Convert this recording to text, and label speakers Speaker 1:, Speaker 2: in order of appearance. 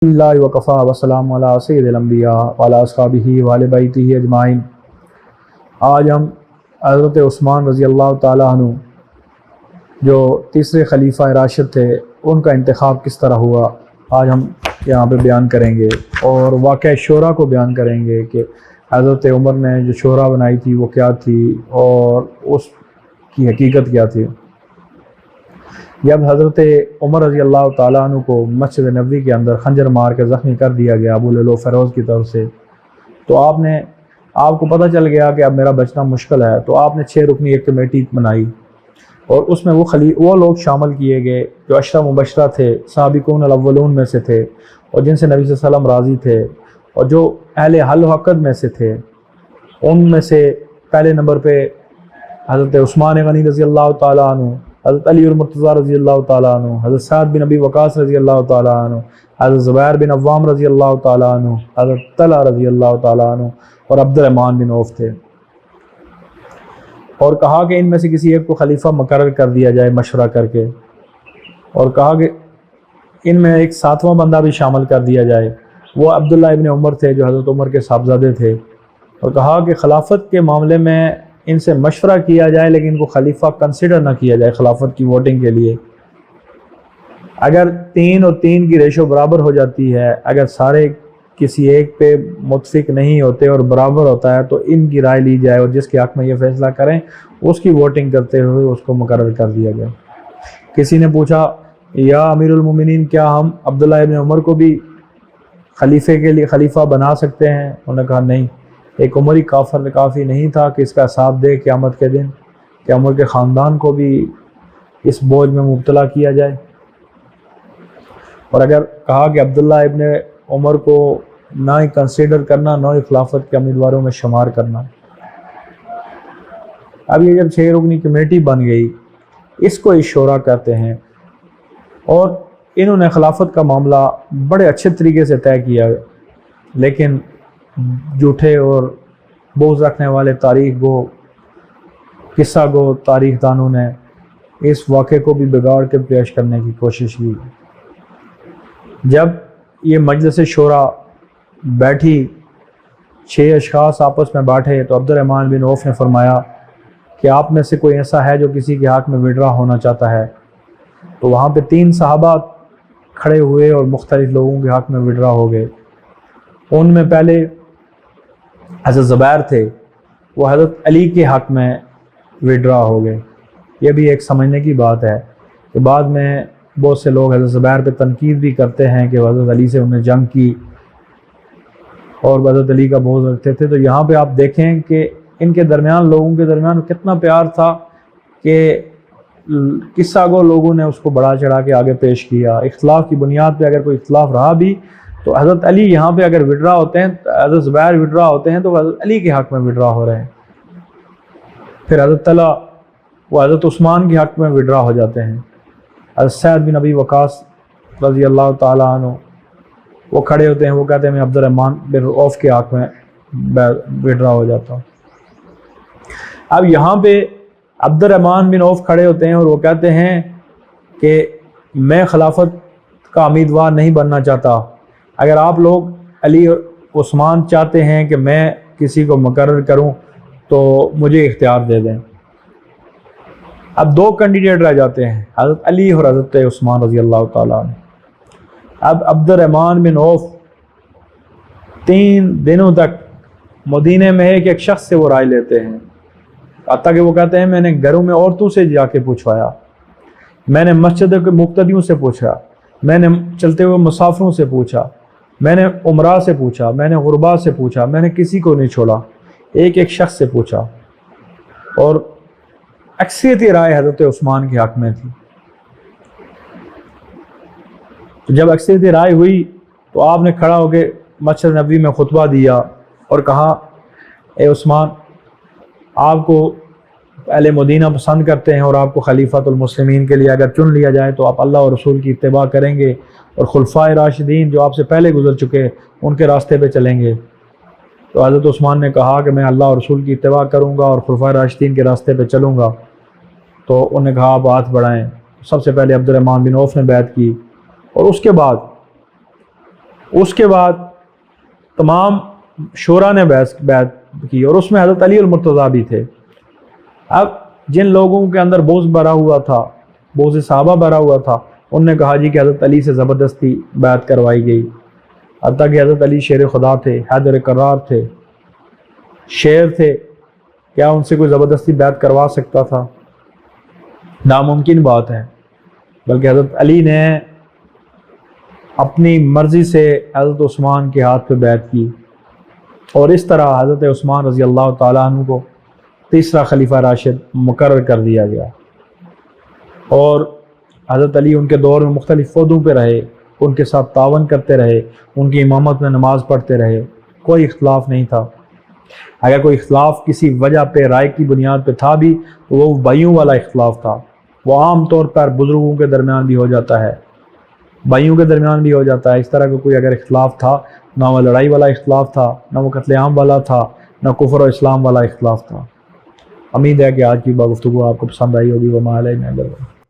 Speaker 1: اللہ وکفا وسلام علی سید الانبیاء وعلی اصحابہ وعلی بیتہ اجمعین۔ آج ہم حضرت عثمان رضی اللہ تعالیٰ عنہ جو تیسرے خلیفہ راشد تھے ان کا انتخاب کس طرح ہوا آج ہم یہاں پہ بیان کریں گے، اور واقعہ شورا کو بیان کریں گے کہ حضرت عمر نے جو شورا بنائی تھی وہ کیا تھی اور اس کی حقیقت کیا تھی۔ جب حضرت عمر رضی اللہ تعالیٰ عنہ کو مسجد نبوی کے اندر خنجر مار کے زخمی کر دیا گیا ابو لؤلؤ فیروز کی طرف سے، تو آپ کو پتہ چل گیا کہ اب میرا بچنا مشکل ہے، تو آپ نے 6 رکنی ایک کمیٹی بنائی اور اس میں وہ لوگ شامل کیے گئے جو عشرہ مبشرہ تھے، سابقون الاولون میں سے تھے، اور جن سے نبی صلی اللہ علیہ وسلم راضی تھے، اور جو اہل حل و عقد میں سے تھے۔ ان میں سے پہلے نمبر پہ حضرت عثمان غنی رضی اللہ تعالیٰ عنہ، حضرت علی المرتضیٰ رضی اللہ تعالیٰ عنہ، حضرت سعد بن ابی وقاص رضی اللہ تعالیٰ عنہ، حضرت زبیر بن عوام رضی اللہ تعالیٰ عنہ، حضرت طلحہ رضی اللہ تعالیٰ عنہ اور عبد الرحمن بن عوف تھے۔ اور کہا کہ ان میں سے کسی ایک کو خلیفہ مقرر کر دیا جائے مشورہ کر کے، اور کہا کہ ان میں ایک 7واں بندہ بھی شامل کر دیا جائے، وہ عبداللہ ابن عمر تھے جو حضرت عمر کے صاحبزادے تھے، اور کہا کہ خلافت کے معاملے میں ان سے مشورہ کیا جائے لیکن ان کو خلیفہ کنسیڈر نہ کیا جائے خلافت کی ووٹنگ کے لیے۔ اگر 3 اور 3 کی ریشو برابر ہو جاتی ہے، اگر سارے کسی ایک پہ متفق نہیں ہوتے اور برابر ہوتا ہے، تو ان کی رائے لی جائے اور جس کے حق میں یہ فیصلہ کریں اس کی ووٹنگ کرتے ہوئے اس کو مقرر کر دیا گیا۔ کسی نے پوچھا یا امیر المومنین، کیا ہم عبداللہ ابن عمر کو بھی خلیفے کے لیے خلیفہ بنا سکتے ہیں؟ انہوں نے کہا نہیں، ایک عمری کافی نہیں تھا کہ اس کا حساب دے قیامت کے دن کہ عمر کے خاندان کو بھی اس بوجھ میں مبتلا کیا جائے۔ اور اگر کہا کہ عبداللہ ابن عمر کو نہ ہی کنسیڈر کرنا، نہ ہی خلافت کے امیدواروں میں شمار کرنا۔ اب یہ جب 6 رکنی کمیٹی بن گئی، اس کو شورا کہتے ہیں، اور انہوں نے خلافت کا معاملہ بڑے اچھے طریقے سے طے کیا، لیکن جھوٹے اور بغض رکھنے والے تاریخ گو، قصہ گو تاریخ دانوں نے اس واقعے کو بھی بگاڑ کے پیش کرنے کی کوشش کی۔ جب یہ مجلس شورا بیٹھی، 6 اشخاص آپس میں بیٹھے، تو عبد الرحمن بن عوف نے فرمایا کہ آپ میں سے کوئی ایسا ہے جو کسی کے حق میں وڈرا ہونا چاہتا ہے؟ تو وہاں پہ 3 صحابہ کھڑے ہوئے اور مختلف لوگوں کے حق میں وڈرا ہو گئے۔ ان میں پہلے حضرت زبیر تھے، وہ حضرت علی کے حق میں وڈرا ہو گئے۔ یہ بھی ایک سمجھنے کی بات ہے کہ بعد میں بہت سے لوگ حضرت زبیر پہ تنقید بھی کرتے ہیں کہ حضرت علی سے انہیں جنگ کی اور حضرت علی کا بغض رکھتے تھے۔ تو یہاں پہ آپ دیکھیں کہ ان کے درمیان، لوگوں کے درمیان کتنا پیار تھا کہ قصہ گو لوگوں نے اس کو بڑھا چڑھا کے آگے پیش کیا۔ اختلاف کی بنیاد پہ اگر کوئی اختلاف رہا بھی تو حضرت علی یہاں پہ اگر وڈرا ہوتے ہیں، حضرت زبیر وڈرا ہوتے ہیں تو حضرت علی کے حق میں وڈرا ہو رہے ہیں۔ پھر حضرت طلحہ وہ حضرت عثمان کے حق میں وڈرا ہو جاتے ہیں۔ حضرت سعد بن ابی وقاص رضی اللہ تعالیٰ عنہ وہ کھڑے ہوتے ہیں، وہ کہتے ہیں میں عبد الرحمن بن عوف کے حق میں وڈرا ہو جاتا ہوں۔ اب یہاں پہ عبد الرحمن بن عوف کھڑے ہوتے ہیں اور وہ کہتے ہیں کہ میں خلافت کا امیدوار نہیں بننا چاہتا، اگر آپ لوگ علی عثمان چاہتے ہیں کہ میں کسی کو مقرر کروں تو مجھے اختیار دے دیں۔ اب 2 کینڈیڈیٹ رہ جاتے ہیں، حضرت علی اور حضرت عثمان رضی اللہ تعالیٰ عنہ۔ اب عبد الرحمن بن عوف 3 دنوں تک مدینے میں ایک شخص سے وہ رائے لیتے ہیں، حتیٰ کہ وہ کہتے ہیں میں نے گھروں میں عورتوں سے جا کے پوچھوایا، میں نے مسجد کے مقتدیوں سے پوچھا، میں نے چلتے ہوئے مسافروں سے پوچھا، میں نے عمراء سے پوچھا، میں نے غرباء سے پوچھا، میں نے کسی کو نہیں چھوڑا، ایک شخص سے پوچھا، اور اکثریت رائے حضرت عثمان کے حق میں تھی۔ تو جب اکثریت رائے ہوئی تو آپ نے کھڑا ہو کے مسجد نبوی میں خطبہ دیا اور کہا اے عثمان، آپ کو اہل مدینہ پسند کرتے ہیں اور آپ کو خلیفۃ المسلمین کے لیے اگر چن لیا جائے تو آپ اللہ اور رسول کی اتباع کریں گے اور خلفائے راشدین جو آپ سے پہلے گزر چکے ان کے راستے پہ چلیں گے؟ تو حضرت عثمان نے کہا کہ میں اللہ اور رسول کی اتباع کروں گا اور خلفائے راشدین کے راستے پہ چلوں گا۔ تو انہوں نے کہا آپ ہاتھ بڑھائیں۔ سب سے پہلے عبد الرحمن بن عوف نے بیعت کی، اور اس کے بعد اس کے بعد تمام شورا نے بیعت کی اور اس میں حضرت علی المرتضیٰ بھی تھے۔ اب جن لوگوں کے اندر بوجھ بھرا ہوا تھا، بوجھ صحابہ بھرا ہوا تھا، انہوں نے کہا جی کہ حضرت علی سے زبردستی بیعت کروائی گئی، حتیٰ کہ حضرت علی شیر خدا تھے، حیدر کرار تھے، شیر تھے، کیا ان سے کوئی زبردستی بیعت کروا سکتا تھا؟ ناممکن بات ہے۔ بلکہ حضرت علی نے اپنی مرضی سے حضرت عثمان کے ہاتھ پہ بیعت کی، اور اس طرح حضرت عثمان رضی اللہ تعالیٰ عنہ کو تیسرا خلیفہ راشد مقرر کر دیا گیا، اور حضرت علی ان کے دور میں مختلف عہدوں پہ رہے، ان کے ساتھ تعاون کرتے رہے، ان کی امامت میں نماز پڑھتے رہے، کوئی اختلاف نہیں تھا۔ اگر کوئی اختلاف کسی وجہ پہ، رائے کی بنیاد پہ تھا بھی تو وہ بھائیوں والا اختلاف تھا۔ وہ عام طور پر بزرگوں کے درمیان بھی ہو جاتا ہے، بھائیوں کے درمیان بھی ہو جاتا ہے۔ اس طرح کا کوئی اگر اختلاف تھا، نہ وہ لڑائی والا اختلاف تھا، نہ وہ قتل عام والا تھا، نہ کفر و اسلام والا اختلاف تھا۔ امید ہے کہ آج کی گفتگو آپ کو پسند آئی ہوگی۔ وما علینا الا البلاغ۔